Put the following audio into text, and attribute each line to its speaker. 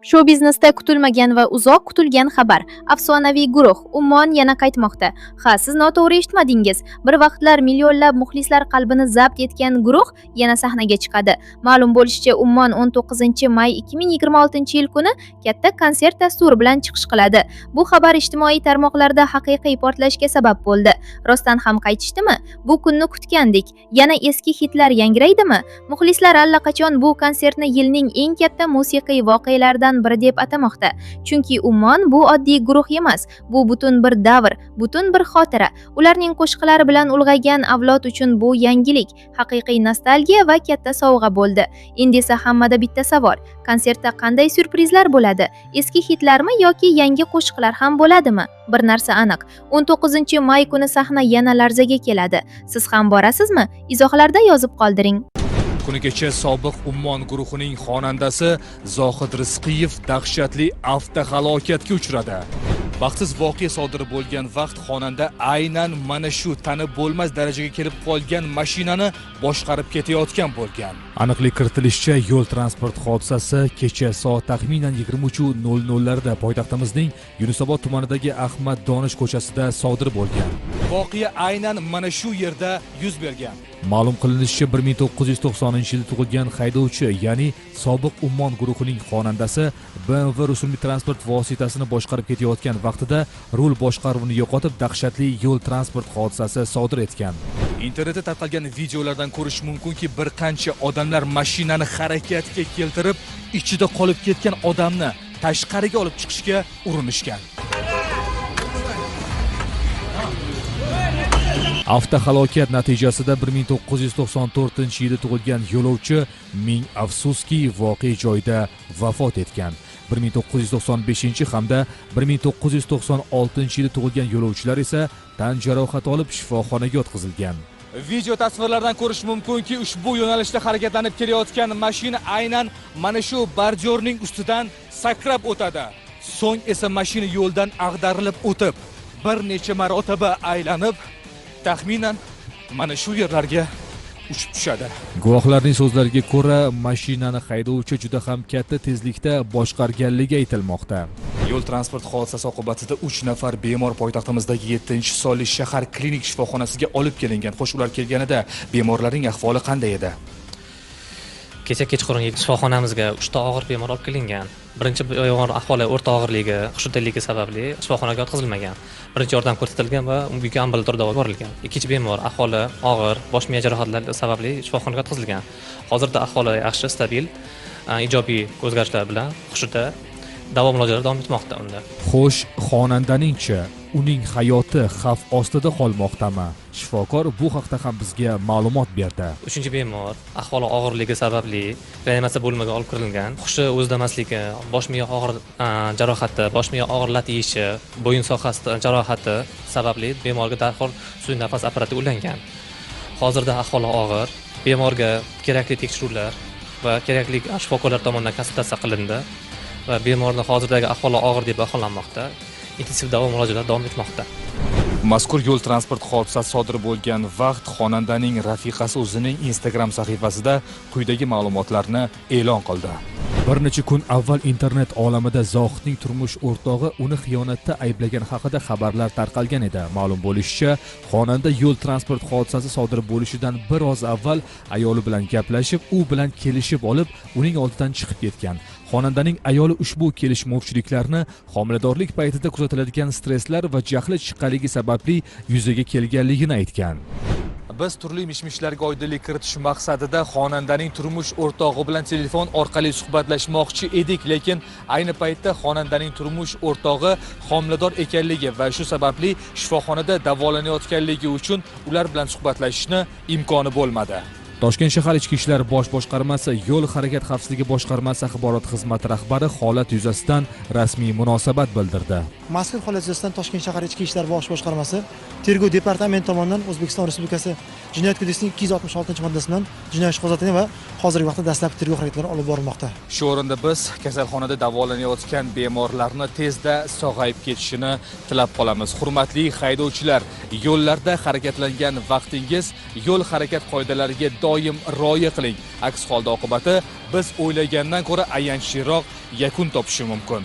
Speaker 1: Shou biznesda kutilmagan va uzoq kutilgan xabar. Afsonaviy guruh Ummon yana qaytmoqda. Ha, siz noto'g'ri eshitmadingiz. Bir vaqtlar millionlab muxlislar qalbini zabt etgan guruh yana sahnaga chiqadi. Ma'lum bo'lishicha, Ummon 19-may 2026-yil kuni katta konsert dasturi bilan chiqish qiladi. Bu xabar ijtimoiy tarmoqlarda haqiqiy portlashga sabab bo'ldi. Rostdan ham qaytishdimi? Bu kunni kutgandik. Yana eski hitlar yangraydimi? Muxlislar allaqachon bu konsertni yilning eng katta musiqiy voqealaridan biri deb atamoqda. Chunki Ummon bu oddiy guruh emas, bu butun bir davr, butun bir xotira. Ularning qo'shiqlari bilan ulg'aygan avlod uchun bu yangilik, haqiqiy nostalgiya va katta sovg'a bo'ldi. Endi esa hammada bitta savol: konsertda qanday syurprizlar bo'ladi? Eski hitlarmi yoki yangi qo'shiqlar ham bo'ladimi? Bir narsa aniq, 19-may kuni sahna yana larzaga keladi. Siz ham borasizmi? Izohlarda yozib qoldiring.
Speaker 2: Kuni kecha sobiq Ummon guruhining xonandasi Zohid Rizqiyev dahshatli avtohalokatga uchradi. Baxtsiz voqea sodir bo'lgan vaqt xonanda aynan mana shu tanib bo'lmas darajaga kelib qolgan mashinani boshqarib ketayotgan bo'lgan. Aniqlik kiritilishicha, yo'l transport hodisasi kecha soat taxminan 23:00 larda poytaxtimizning Yunusobod tumanidagi Ahmad Donish ko'chasida sodir bo'lgan. Voqea aynan mana shu yerda yuz bergan. Ma'lum qilinishicha, 1990-yilda tug'ilgan haydovchi, ya'ni sobiq Ummon guruhining xonandasi BMW rusumli transport vositasini boshqarib ketayotgan vaqtida rul boshqaruvini yo'qotib, dahshatli yo'l transport hodisasi sodir etgan. Internetda tarqalgan videolardan ko'rish mumkinki, bir qancha odamlar mashinani harakatga keltirib, ichida qolib ketgan odamni tashqariga olib chiqishga urinishgan. Avtohalokat natijasida 1994-yilda tug'ilgan yo'lovchi ming afsuski voqea joyida vafot etgan. 1995 hamda 1996-yilda tug'ilgan yo'lovchilar esa tan jarohati olib shifoxonaga yotqizilgan. Video tasvirlardan ko'rish mumkinki, ushbu yo'nalishda harakatlanib kelayotgan mashina aynan mana shu bordyorning ustidan sakrab o'tadi. So'ng esa mashina yo'ldan ag'darilib o'tib, bir necha marotaba aylanib, taxminan mana shu yerlarga uchib tushadi. Guvohlarning so'zlariga ko'ra, mashinani haydovchi juda ham katta tezlikda boshqarganligi aytilmoqda. Yo'l transport hodisasi oqibatida 3 nafar bemor poytaxtimizdagi 7-sonli shahar klinik shifoxonasiga olib kelingan. Xo'sh, ular kelganida bemorlarning ahvoli qanday edi?
Speaker 3: Kecha kechqurun shifoxonamizga 3 ta og'ir bemor olib kelingan. Birinchi bemor ahvoli o'rta og'irligi, hushsizligi sababli shifoxonaga yotqizilmagan. Birinchi yordam ko'rsatilgan va unga ambulatorda olib borilgan. Ikkinchi bemor ahvoli og'ir, bosh miya jarohatlari sababli shifoxonaga yotqizilgan. Hozirda ahvoli yaxshi, stabil, ijobiy o'zgarishlar bilan hushida davo muolajalari davom etmoqda unda. Xo'sh, xonandaning-chi, uning hayoti xavf ostida qolmoqdami? Shifokor bu haqda ham bizga ma'lumot berdi. 3-bemor ahvoli og'irligi sababli reanimatsiya bo'limiga olib kirilgan. Hushi o'zidamasligi, bosh miya og'ir jarohati, bosh miya og'ir lat yeyishi, bo'yin sohasida jarohati sababli bemorga darhol sun'iy nafas apparati ulangan. Hozirda ahvoli og'ir, bemorga kerakli tekshiruvlar va kerakli shifokorlar tomonidan konsultatsiya qilindi va bemorning hozirdagi ahvoli og'ir deb baholanmoqda. Intensiv davo muolajalari davom etmoqda. Mazkur yo'l transport hodisasi sodir bo'lgan vaqt xonandaning rafiqasi o'zining Instagram sahifasida quyidagi ma'lumotlarni e'lon qildi. Bir necha kun avval internet olamida Zohidning turmush o'rtog'i uni xiyonatda ayblagan haqida xabarlar tarqalgan edi. Ma'lum bo'lishicha, xonanda yo'l transport hodisasi sodir bo'lishidan biroz avval ayoli bilan gaplashib, u bilan kelishib olib, uning oldidan chiqib ketgan. Xonandaning ayoli ushbu kelishmovchiliklarni homiladorlik paytida kuzatiladigan stresslar va jahli chiqqanligi sababli yuzaga kelganligini aytgan. Biz turli mishmishlarga oydinlik kiritish maqsadida xonandaning turmush o'rtog'i bilan telefon orqali suhbatlashmoqchi edik, lekin ayni paytda xonandaning turmush o'rtog'i homilador ekanligi va shu sababli shifoxonada davolanayotganligi uchun ular bilan suhbatlashishni imkoni bo'lmadi. Toshkent shahar ichki ishlar bosh boshqarmasi yo'l harakat xavfsizligi boshqarmasi axborot xizmati rahbari holat yuzasidan rasmiy munosabat bildirdi.
Speaker 4: Mazkur holat yuzasidan Toshkent shahar Ichki ishlar bosh boshqarmasi Tergov departamenti tomonidan O'zbekiston Respublikasi Jinoyat kodeksining 266-moddasi bilan jinoyat ishi qo'zg'atilgan va hozirgi vaqtda dastlabki tergov harakatlari olib borilmoqda.
Speaker 2: Shu o'rinda biz kasalxonada davolanayotgan bemorlarni tezda sog'ayib ketishini tilab qolamiz. Hurmatli haydovchilar, yo'llarda harakatlangan vaqtingiz yo'l harakat qoidalariga doim rioya qiling. Aks holda oqibati biz o'ylagandan ko'ra ayanchliroq yakun topishi mumkin.